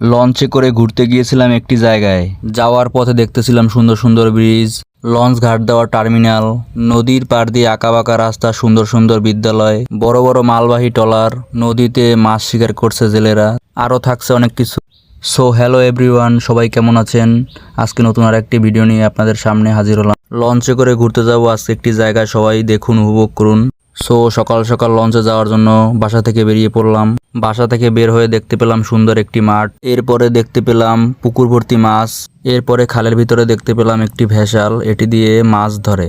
লঞ্চে করে ঘুরতে গিয়েছিলাম একটি জায়গায়। যাওয়ার পথে দেখতেছিলাম সুন্দর সুন্দর ব্রিজ, লঞ্চ ঘাট দেওয়া টার্মিনাল, নদীর পাড় দিয়ে আঁকাবাঁকা রাস্তা, সুন্দর সুন্দর বিদ্যালয়, বড় বড় মালবাহী ট্রলার, নদীতে মাছ শিকার করছে জেলেরা, আরও থাকছে অনেক কিছু। সো হ্যালো এভরিওয়ান, সবাই কেমন আছেন? আজকে নতুন আর একটি ভিডিও নিয়ে আপনাদের সামনে হাজির হলাম। লঞ্চে করে ঘুরতে যাব আজকে একটি জায়গায়, সবাই দেখুন, উপভোগ করুন। সো সকাল সকাল লঞ্চে যাওয়ার জন্য বাসা থেকে বেরিয়ে পড়লাম। বাসা থেকে বের হয়ে দেখতে পেলাম সুন্দর একটি মাঠ, এরপরে দেখতে পেলাম পুকুর ভর্তি মাছ, এরপরে খালের ভিতরে দেখতে পেলাম একটি ভেসাল, এটি দিয়ে মাছ ধরে।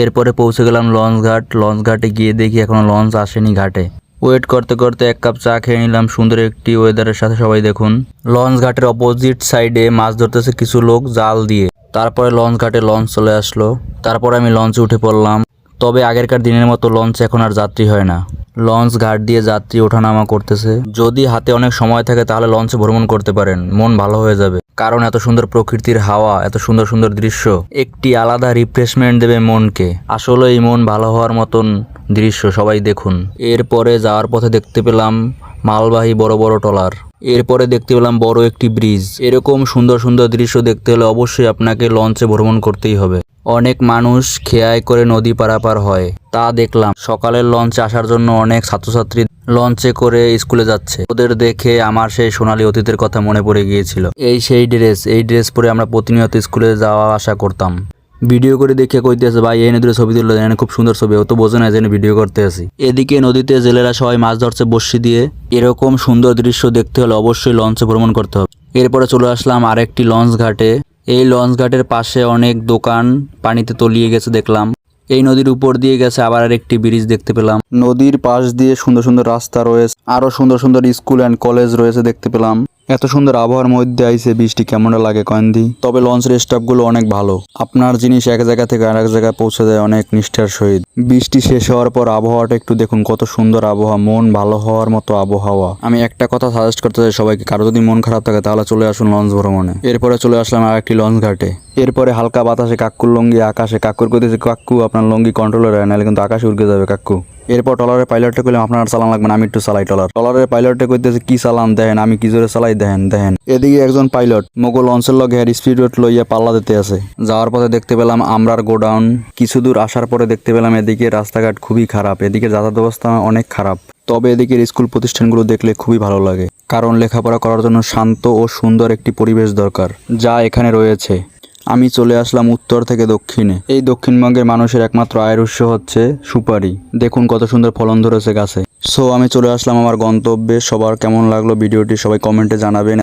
এরপরে পৌঁছে গেলাম লঞ্চ ঘাট। লঞ্চ ঘাটে গিয়ে দেখি এখনো লঞ্চ আসেনি ঘাটে। ওয়েট করতে করতে এক কাপ চা খেয়ে নিলাম সুন্দর একটি ওয়েদারের সাথে। সবাই দেখুন, লঞ্চ ঘাটের অপোজিট সাইডে মাছ ধরতেছে কিছু লোক জাল দিয়ে। তারপরে লঞ্চ ঘাটে লঞ্চ চলে আসলো, তারপরে আমি লঞ্চে উঠে পড়লাম। তবে আগেরকার দিনের মতো লঞ্চে এখন আর যাত্রী হয় না, লঞ্চ ঘাট দিয়ে যাত্রী ওঠানামা করতেছে। যদি হাতে অনেক সময় থাকে তাহলে লঞ্চে ভ্রমণ করতে পারেন, মন ভালো হয়ে যাবে। কারণ এত সুন্দর প্রকৃতির হাওয়া, এত সুন্দর সুন্দর দৃশ্য একটি আলাদা রিফ্রেশমেন্ট দেবে মনকে। আসলে এই মন ভালো হওয়ার মতন দৃশ্য, সবাই দেখুন। এরপরে যাওয়ার পথে দেখতে পেলাম মালবাহী বড় বড় ট্রলার, এরপরে দেখতে পেলাম বড় একটি ব্রিজ। এরকম সুন্দর সুন্দর দৃশ্য দেখতে হলে অবশ্যই আপনাকে লঞ্চে ভ্রমণ করতেই হবে। অনেক মানুষ খেয়ায় করে নদী পারাপার হয়, তা দেখলাম। সকালের লঞ্চে আসার জন্য অনেক ছাত্রছাত্রী লঞ্চে করে স্কুলে যাচ্ছে। ওদের দেখে আমার সেই সোনালী অতীতের কথা মনে পড়ে গিয়েছিল। এই ড্রেস পরে আমরা প্রতিনিয়ত স্কুলে যাওয়া আসা করতাম। ভিডিও করে দেখে কইতেছে, ভাই এই নদীর ছবি তুললো, এখানে খুব সুন্দর ছবি। ও তো বোঝে না যে ভিডিও করতে আসি। এদিকে নদীতে জেলেরা সবাই মাছ ধরছে বড়শি দিয়ে। এরকম সুন্দর দৃশ্য দেখতে হলে অবশ্যই লঞ্চে ভ্রমণ করতে হবে। এরপরে চলে আসলাম আরেকটি লঞ্চ ঘাটে। এই লঞ্চ ঘাটের পাশে অনেক দোকান পানিতে তলিয়ে গেছে দেখলাম। এই নদীর উপর দিয়ে গেছে আবার আরেকটি ব্রিজ দেখতে পেলাম। নদীর পাশ দিয়ে সুন্দর সুন্দর রাস্তা রয়েছে, আরো সুন্দর সুন্দর স্কুল অ্যান্ড কলেজ রয়েছে দেখতে পেলাম। এত সুন্দর আবহাওয়ার মধ্যে আইসে বৃষ্টি কেমনটা লাগে কয়েনদি। তবে লঞ্চের স্টাফগুলো অনেক ভালো, আপনার জিনিস এক জায়গা থেকে আরেক জায়গায় পৌঁছে দেয় অনেক নিষ্ঠার সহিত। বৃষ্টি শেষ হওয়ার পর আবহাওয়াটা একটু দেখুন, কত সুন্দর আবহাওয়া, মন ভালো হওয়ার মতো আবহাওয়া। আমি একটা কথা সাজেস্ট করতে চাই সবাইকে, কারো যদি মন খারাপ থাকে তাহলে চলে আসুন লঞ্চ ভ্রমণে। এরপরে চলে আসলাম আর একটি লঞ্চ ঘাটে। এরপরে হালকা বাতাসে কাকুর লঙ্গি আকাশে, কাকুর কইতেছে, কাকু আপনার লঙ্গি কন্ট্রোলে রাখেন, নাহলে কিন্তু আকাশে উড়কে যাবে কাকু। এরপর ট্রলারের পাইলটটা কইলাম, আপনার চালান লাগবে না, আমি একটু চালাই ট্রলার। ট্রলারের পাইলটটা কইতেছে, কি চালান দেখেন, আমি কি জোরে চালাই দেখেন। এদিকে একজন পাইলট মোগল লঞ্চের লগে হেয়ার স্পিড লইয়া পাল্লা দিতে আছে। যাওয়ার পথে দেখতে পেলাম আমরার গোডাউন। কিছু দূর আসার পরে দেখতে পেলাম এদিকে রাস্তাঘাট খুবই খারাপ, এদিকে যাতায়াত ব্যবস্থা অনেক খারাপ। তবে এদিকের স্কুল প্রতিষ্ঠানগুলো দেখলে খুবই ভালো লাগে, কারণ লেখাপড়া করার জন্য শান্ত ও সুন্দর একটি পরিবেশ দরকার, যা এখানে রয়েছে। আমি চলে আসলাম উত্তর থেকে দক্ষিণে। এই দক্ষিণবঙ্গের মানুষের একমাত্র আয়ের উৎস হচ্ছে সুপারি। দেখুন কত সুন্দর ফলন ধরেছে গাছে। সো আমি চলে আসলাম আমার গন্তব্যে। সবার কেমন লাগলো ভিডিওটি সবাই কমেন্টে জানাবেন।